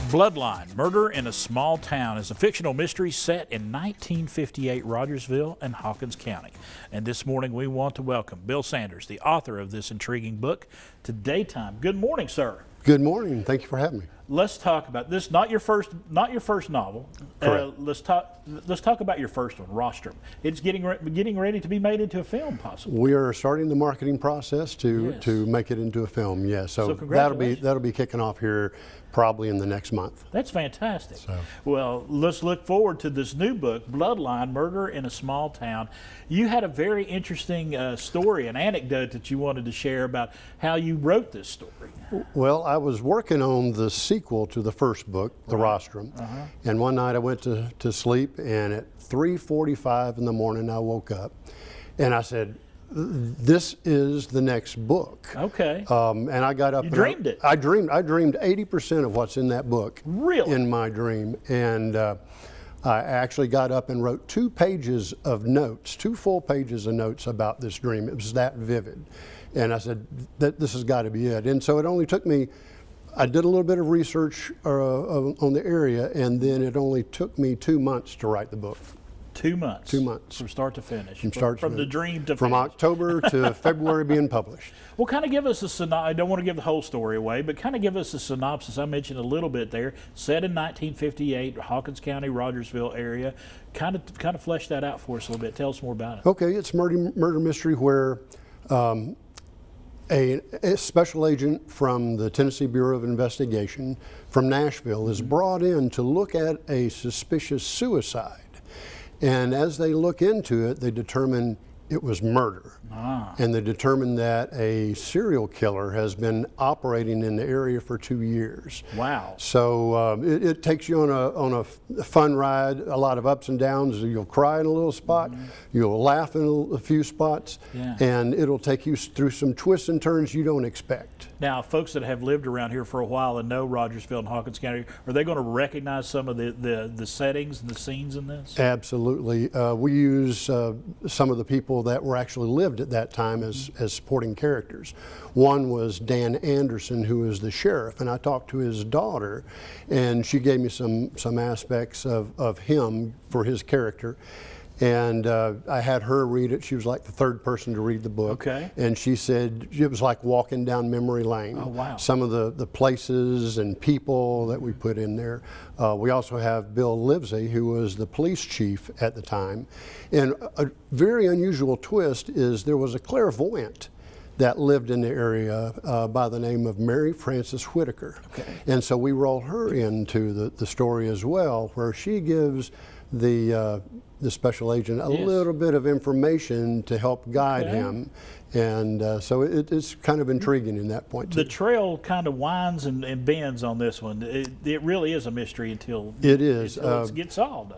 Bloodline, Murder in a Small Town is a fictional mystery set in 1958 Rogersville and Hawkins County. And this morning we want to welcome Bill Sanders, the author of this intriguing book, to Daytime. Good morning, sir. Good morning. Thank you for having me. Let's talk about this. Not your first novel. Let's talk about your first one, Rostrum. It's getting ready to be made into a film, possibly. We are starting the marketing process to make it into a film. Yes. So that'll be kicking off here probably in the next month. That's fantastic. Well, let's look forward to this new book, Bloodline, Murder in a Small Town. You had a very interesting story, an anecdote that you wanted to share about how you wrote this story. Well, I was working on the sequel to the first book, The Rostrum, and one night I went to sleep, and at 3:45 in the morning I woke up, and I said, "This is the next book." Okay. And I got up. You dreamed it. I dreamed 80% of what's in that book. Really? In my dream, and I actually got up and wrote 2 pages of notes, 2 full pages of notes about this dream. It was that vivid, and I said that this has got to be it. And so it only took me. I did a little bit of research on the area, and then it only took me 2 months to write the book. 2 months. 2 months. From start to finish. From the dream to from finish. October to February being published. Well, kind of give us a synopsis. I don't want to give the whole story away, but kind of give us a synopsis. I mentioned a little bit there. Set in 1958, Hawkins County, Rogersville area. Kind of flesh that out for us a little bit. Tell us more about it. Okay, it's murder mystery where a special agent from the Tennessee Bureau of Investigation from Nashville is brought in to look at a suspicious suicide. And as they look into it, they determine it was murder. And they determine that a serial killer has been operating in the area for 2 years. Wow. So it takes you on a fun ride, a lot of ups and downs. You'll cry in a little spot, you'll laugh in a few spots, and it'll take you through some twists and turns you don't expect. Now, folks that have lived around here for a while and know Rogersville and Hawkins County, are they going to recognize some of the settings and the scenes in this? Absolutely. We use some of the people that were actually lived at that time as supporting characters. One was Dan Anderson, who is the sheriff, and I talked to his daughter, and she gave me some aspects of him for his character. And I had her read it. She was like the 3rd person to read the book. Okay. And she said it was like walking down memory lane. Oh, wow. Some of the places and people that we put in there. We also have Bill Livesey, who was the police chief at the time. And a very unusual twist is there was a clairvoyant that lived in the area by the name of Mary Frances Whitaker. Okay. And so we roll her into the story as well, where she gives the special agent a little bit of information to help guide him. And so it's kind of intriguing in that point too. The trail kind of winds and bends on this one. It really is a mystery until it gets solved.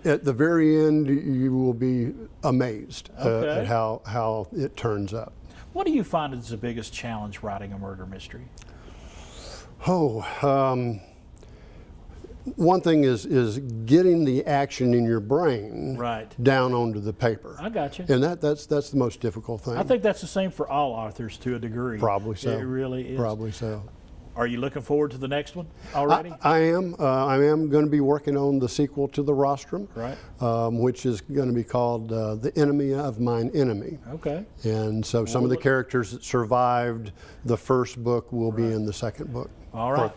At the very end, you will be amazed at how it turns up. What do you find is the biggest challenge writing a murder mystery? One thing is getting the action in your brain down onto the paper. I got you. And that's the most difficult thing. I think that's the same for all authors to a degree. Probably so. It really is. Probably so. Are you looking forward to the next one already? I am. I am going to be working on the sequel to The Rostrum, which is going to be called The Enemy of Mine Enemy. Okay. And so some of the characters that survived the first book will be in the second book. All right.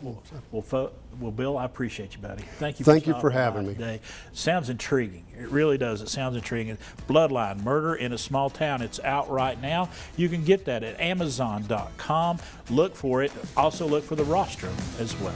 Well, Bill, I appreciate you, buddy. Thank you. Thank you for having me today. Sounds intriguing. It really does. It sounds intriguing. Bloodline, Murder in a Small Town. It's out right now. You can get that at Amazon.com. Look for it. Also look for The Rostrum as well.